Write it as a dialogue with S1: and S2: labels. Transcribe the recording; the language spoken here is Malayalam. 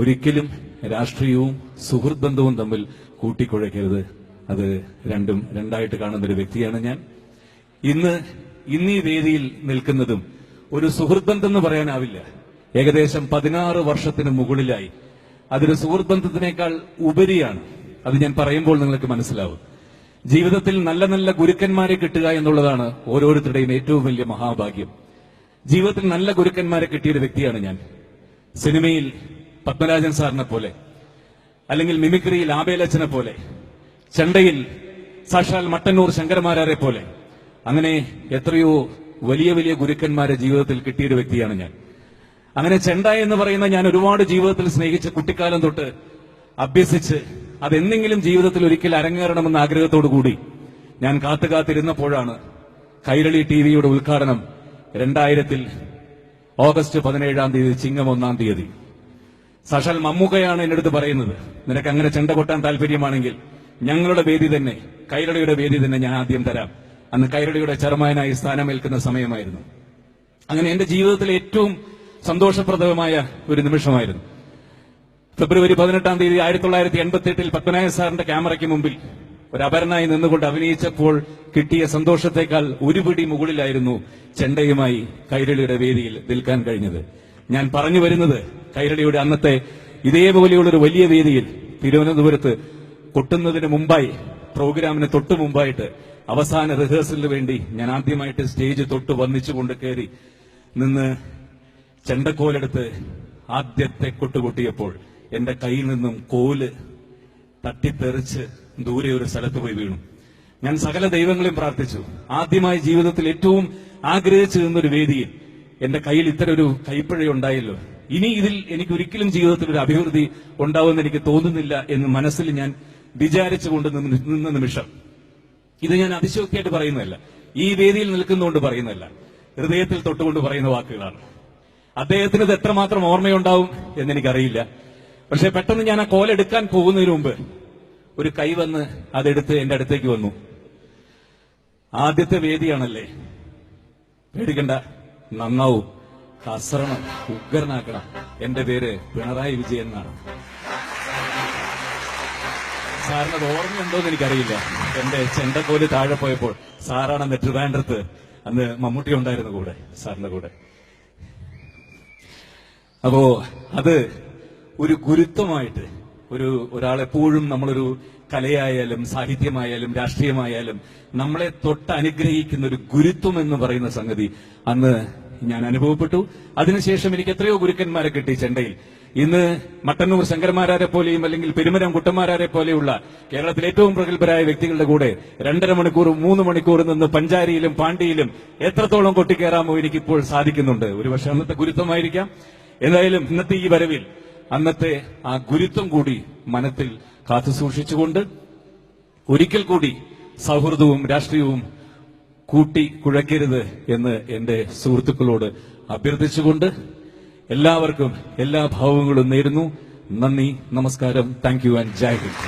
S1: ഒരിക്കലും രാഷ്ട്രീയവും സുഹൃത്ത് ബന്ധവും തമ്മിൽ കൂട്ടിക്കുഴയ്ക്കരുത്. അത് രണ്ടും രണ്ടായിട്ട് കാണുന്ന ഒരു വ്യക്തിയാണ് ഞാൻ. ഇന്ന് ഈ വേദിയിൽ നിൽക്കുന്നതും ഒരു സുഹൃത്ത് ബന്ധം എന്ന് പറയാനാവില്ല. ഏകദേശം 16 വർഷത്തിന് മുകളിലായി. അതൊരു സുഹൃത്ത് ബന്ധത്തിനേക്കാൾ ഉപരിയാണ്. അത് ഞാൻ പറയുമ്പോൾ നിങ്ങൾക്ക് മനസ്സിലാവും. ജീവിതത്തിൽ നല്ല നല്ല ഗുരുക്കന്മാരെ കിട്ടുക എന്നുള്ളതാണ് ഓരോരുത്തരുടെയും ഏറ്റവും വലിയ മഹാഭാഗ്യം. ജീവിതത്തിൽ നല്ല ഗുരുക്കന്മാരെ കിട്ടിയൊരു വ്യക്തിയാണ് ഞാൻ. സിനിമയിൽ പത്മരാജൻ സാറിനെ പോലെ, അല്ലെങ്കിൽ മിമിക്രിയിൽ ആബേലച്ചനെ പോലെ, ചെണ്ടയിൽ സാക്ഷാൽ മട്ടന്നൂർ ശങ്കരമാരാരെ പോലെ, അങ്ങനെ എത്രയോ വലിയ വലിയ ഗുരുക്കന്മാരെ ജീവിതത്തിൽ കിട്ടിയൊരു വ്യക്തിയാണ് ഞാൻ. അങ്ങനെ ചെണ്ട എന്ന് പറയുന്ന ഞാൻ ഒരുപാട് ജീവിതത്തിൽ സ്നേഹിച്ച് കുട്ടിക്കാലം തൊട്ട് അഭ്യസിച്ച് അതെന്തെങ്കിലും ജീവിതത്തിൽ ഒരിക്കൽ അരങ്ങേറണമെന്ന ആഗ്രഹത്തോടു കൂടി ഞാൻ കാത്തുകാത്തിരുന്നപ്പോഴാണ് കൈരളി ടിവിയുടെ ഉദ്ഘാടനം 2000 ഓഗസ്റ്റ് 17 ചിങ്ങം 1 സാക്ഷാൽ മമ്മൂക്കയാണ് എന്റെ അടുത്ത് പറയുന്നത്, നിനക്ക് അങ്ങനെ ചെണ്ട കൊട്ടാൻ താല്പര്യമാണെങ്കിൽ ഞങ്ങളുടെ വേദി തന്നെ, കൈരളിയുടെ വേദി തന്നെ ഞാൻ ആദ്യം തരാം. അന്ന് കൈരളിയുടെ ചെയർമാനായി സ്ഥാനമേൽക്കുന്ന സമയമായിരുന്നു. അങ്ങനെ എന്റെ ജീവിതത്തിലെ ഏറ്റവും സന്തോഷപ്രദമായ ഒരു നിമിഷമായിരുന്നു. ഫെബ്രുവരി 18 1988 പത്മനാഭൻ സാറിന്റെ ക്യാമറയ്ക്ക് മുമ്പിൽ ഒരു അപരനായി നിന്നുകൊണ്ട് അഭിനയിച്ചപ്പോൾ കിട്ടിയ സന്തോഷത്തെക്കാൾ ഒരുപിടി മുകളിലായിരുന്നു ചെണ്ടയുമായി കൈരളിയുടെ വേദിയിൽ നിൽക്കാൻ കഴിഞ്ഞത്. ഞാൻ പറഞ്ഞു വരുന്നത്, കൈരളിയുടെ അന്നത്തെ ഇതേപോലെയുള്ളൊരു വലിയ വേദിയിൽ തിരുവനന്തപുരത്ത് കൊട്ടുന്നതിന് മുമ്പായി, പ്രോഗ്രാമിന് തൊട്ടു മുമ്പായിട്ട് അവസാന റിഹേഴ്സലിന് വേണ്ടി ഞാൻ ആദ്യമായിട്ട് സ്റ്റേജ് തൊട്ട് വന്നിച്ചുകൊണ്ട് കയറി നിന്ന് ചെണ്ടക്കോലെടുത്ത് ആദ്യത്തെ കൊട്ടുകൊട്ടിയപ്പോൾ എന്റെ കയ്യിൽ നിന്നും കോല് തട്ടിത്തെറിച്ച് ദൂരെ ഒരു സ്ഥലത്ത് പോയി വീണു. ഞാൻ സകല ദൈവങ്ങളെയും പ്രാർത്ഥിച്ചു. ആദ്യമായി ജീവിതത്തിൽ ഏറ്റവും ആഗ്രഹിച്ചു നിന്നൊരു വേദിയിൽ എന്റെ കയ്യിൽ ഇത്തരം ഒരു കൈപ്പിഴയുണ്ടായല്ലോ, ഇനി ഇതിൽ എനിക്ക് ഒരിക്കലും ജീവിതത്തിൽ ഒരു അഭിവൃദ്ധി ഉണ്ടാവുമെന്ന് എനിക്ക് തോന്നുന്നില്ല എന്ന് മനസ്സിൽ ഞാൻ വിചാരിച്ചുകൊണ്ട് നിന്ന നിമിഷം, ഇത് ഞാൻ അതിശയോക്തിയായിട്ട് പറയുന്നതല്ല, ഈ വേദിയിൽ നിൽക്കുന്നതുകൊണ്ട് പറയുന്നതല്ല, ഹൃദയത്തിൽ തൊട്ടുകൊണ്ട് പറയുന്ന വാക്കുകളാണ്. അദ്ദേഹത്തിന് ഇത് എത്രമാത്രം ഓർമ്മയുണ്ടാവും എന്നെനിക്കറിയില്ല. പക്ഷെ പെട്ടെന്ന് ഞാൻ ആ കോലെടുക്കാൻ പോകുന്നതിന് മുമ്പ് ഒരു കൈ വന്ന് അതെടുത്ത് എന്റെ അടുത്തേക്ക് വന്നു. ആദ്യത്തെ വേദിയാണല്ലേ, പേടിക്കണ്ട, നന്നാവും, കസറണം, ഉഗ്രനാക്കണം, എന്റെ പേര് പിണറായി വിജയൻ എന്നാണ്. സാറിനത് ഓർമ്മയുണ്ടോന്ന് എനിക്കറിയില്ല. എന്റെ ചെണ്ടക്കോല് താഴെ പോയപ്പോൾ സാറാണ് ട്രിവാൻഡ്രത്ത്, അന്ന് മമ്മൂട്ടി ഉണ്ടായിരുന്നു കൂടെ, സാറിന്റെ കൂടെ. അപ്പോ അത് ഒരു ഗുരുത്വമായിട്ട്, ഒരാളെപ്പോഴും നമ്മളൊരു കലയായാലും സാഹിത്യമായാലും രാഷ്ട്രീയമായാലും നമ്മളെ തൊട്ട് അനുഗ്രഹിക്കുന്ന ഒരു ഗുരുത്വം എന്ന് പറയുന്ന സംഗതി അന്ന് ഞാൻ അനുഭവപ്പെട്ടു. അതിനുശേഷം എനിക്ക് എത്രയോ ഗുരുക്കന്മാരെ കിട്ടി ചെണ്ടയിൽ. ഇന്ന് മട്ടന്നൂർ ശങ്കരമാരാരെ പോലെയും അല്ലെങ്കിൽ പെരുമരം കുട്ടന്മാരാരെ പോലെയുള്ള കേരളത്തിലെ ഏറ്റവും പ്രഗത്ഭരായ വ്യക്തികളുടെ കൂടെ 2.5 മണിക്കൂർ 3 മണിക്കൂർ നിന്ന് പഞ്ചാരിയിലും പാണ്ടിയിലും എത്രത്തോളം കൊട്ടിക്കയറാമോ എനിക്കിപ്പോൾ സാധിക്കുന്നുണ്ട്. ഒരുപക്ഷെ അന്നത്തെ ഗുരുത്വമായിരിക്കാം. എന്തായാലും ഇന്നത്തെ ഈ വരവിൽ അന്നത്തെ ആ ഗുരുത്വം കൂടി മനത്തിൽ കാത്തുസൂക്ഷിച്ചുകൊണ്ട് ഒരിക്കൽ കൂടി സൗഹൃദവും രാഷ്ട്രീയവും കൂട്ടി കുഴക്കരുത് എന്ന് എന്റെ സുഹൃത്തുക്കളോട് അഭ്യർത്ഥിച്ചുകൊണ്ട് എല്ലാവർക്കും എല്ലാ ഭാവങ്ങളും നേരുന്നു. നന്ദി, നമസ്കാരം, thank you and Jai Hind.